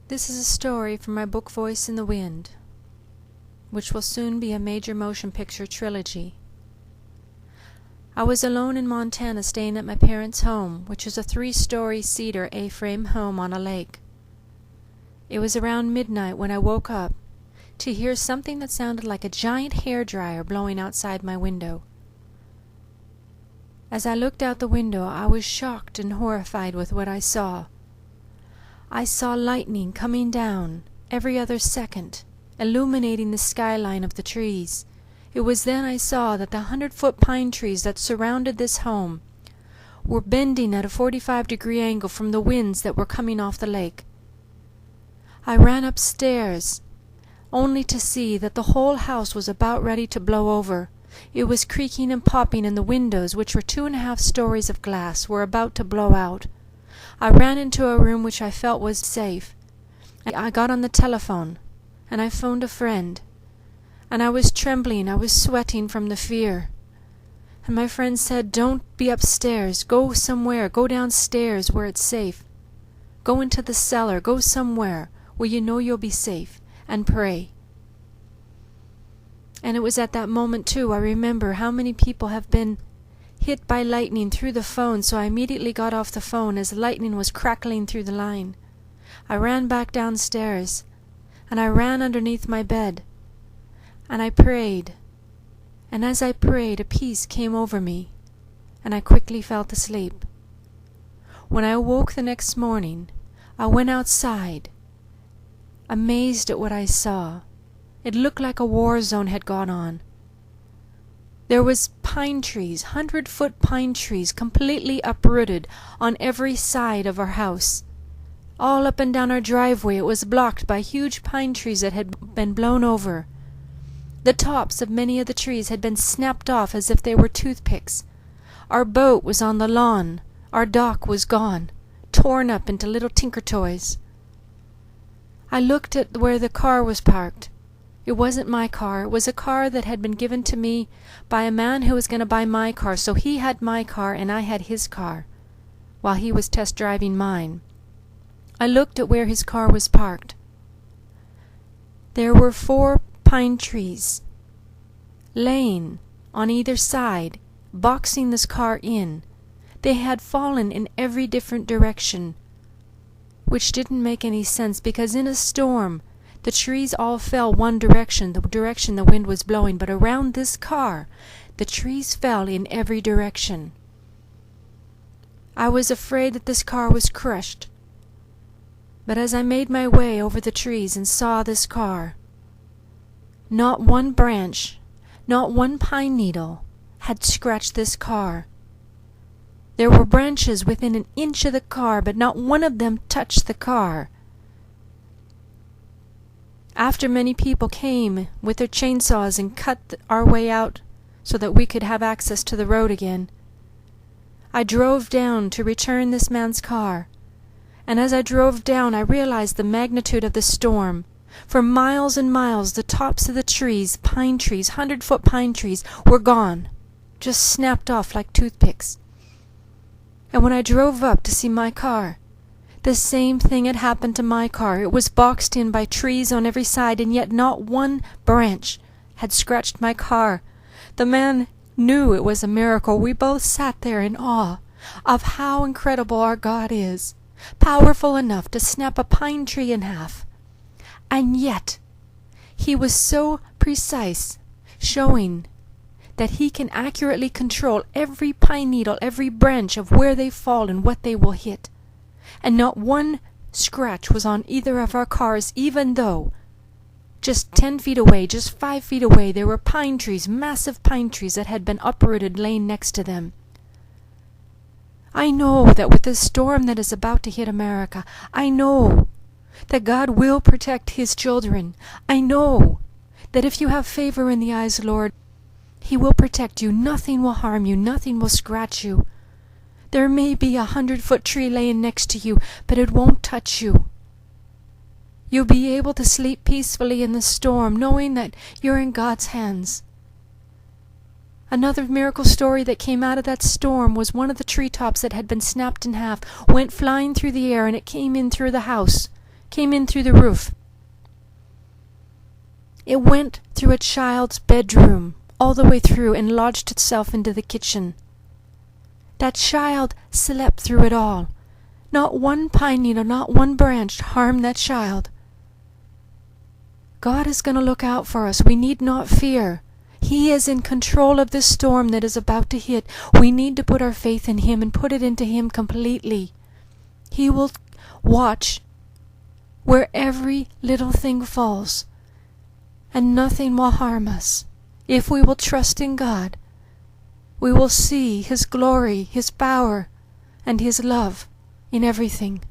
This is a story from my book Voice in the Wind, which will soon be a major motion picture trilogy. I was alone in Montana staying at my parents' home, which is a 3-story cedar A-frame home on a lake. It was around midnight when I woke up to hear something that sounded like a giant hairdryer blowing outside my window. As I looked out the window, I was shocked and horrified with what I saw. I saw lightning coming down every other second, illuminating the skyline of the trees. It was then I saw that the 100-foot pine trees that surrounded this home were bending at a 45-degree angle from the winds that were coming off the lake. I ran upstairs, only to see that the whole house was about ready to blow over. It was creaking and popping, and the windows, which were 2.5 stories of glass, were about to blow out. I ran into a room which I felt was safe. I got on the telephone, and I phoned a friend. And I was trembling, I was sweating from the fear. And my friend said, "Don't be upstairs. Go somewhere. Go downstairs where it's safe. Go into the cellar. Go somewhere where you know you'll be safe. And pray." And it was at that moment, too, I remember how many people have been hit by lightning through the phone, so I immediately got off the phone as lightning was crackling through the line. I ran back downstairs, and I ran underneath my bed, and I prayed. And as I prayed, a peace came over me, and I quickly fell asleep. When I awoke the next morning, I went outside, amazed at what I saw. It looked like a war zone had gone on. There was pine trees, 100-foot pine trees, completely uprooted on every side of our house. All up and down our driveway it was blocked by huge pine trees that had been blown over. The tops of many of the trees had been snapped off as if they were toothpicks. Our boat was on the lawn. Our dock was gone, torn up into little tinker toys. I looked at where the car was parked. It wasn't my car. It was a car that had been given to me by a man who was going to buy my car. So he had my car and I had his car while he was test driving mine. I looked at where his car was parked. There were 4 pine trees laying on either side, boxing this car in. They had fallen in every different direction, which didn't make any sense because in a storm the trees all fell one direction, the direction the wind was blowing, but around this car, the trees fell in every direction. I was afraid that this car was crushed. But as I made my way over the trees and saw this car, not one branch, not one pine needle had scratched this car. There were branches within an inch of the car, but not one of them touched the car. After many people came with their chainsaws and cut our way out so that we could have access to the road again, I drove down to return this man's car. And as I drove down, I realized the magnitude of the storm. For miles and miles, the tops of the trees, pine trees, 100-foot pine trees, were gone, just snapped off like toothpicks. And when I drove up to see my car, the same thing had happened to my car. It was boxed in by trees on every side, and yet not one branch had scratched my car. The man knew it was a miracle. We both sat there in awe of how incredible our God is, powerful enough to snap a pine tree in half. And yet, he was so precise, showing that he can accurately control every pine needle, every branch of where they fall and what they will hit. And not one scratch was on either of our cars, even though just 10 feet away, just 5 feet away, there were pine trees, massive pine trees that had been uprooted laying next to them. I know that with the storm that is about to hit America, I know that God will protect His children. I know that if you have favor in the eyes of the Lord, He will protect you. Nothing will harm you. Nothing will scratch you. There may be a 100-foot tree laying next to you, but it won't touch you. You'll be able to sleep peacefully in the storm, knowing that you're in God's hands. Another miracle story that came out of that storm was one of the treetops that had been snapped in half went flying through the air, and it came in through the house. came in through the roof. It went through a child's bedroom, all the way through, and lodged itself into the kitchen. That child slept through it all. Not one pine needle, not one branch harmed that child. God is going to look out for us. We need not fear. He is in control of this storm that is about to hit. We need to put our faith in Him and put it into Him completely. He will watch where every little thing falls, and nothing will harm us. If we will trust in God, we will see His glory, His power, and His love in everything.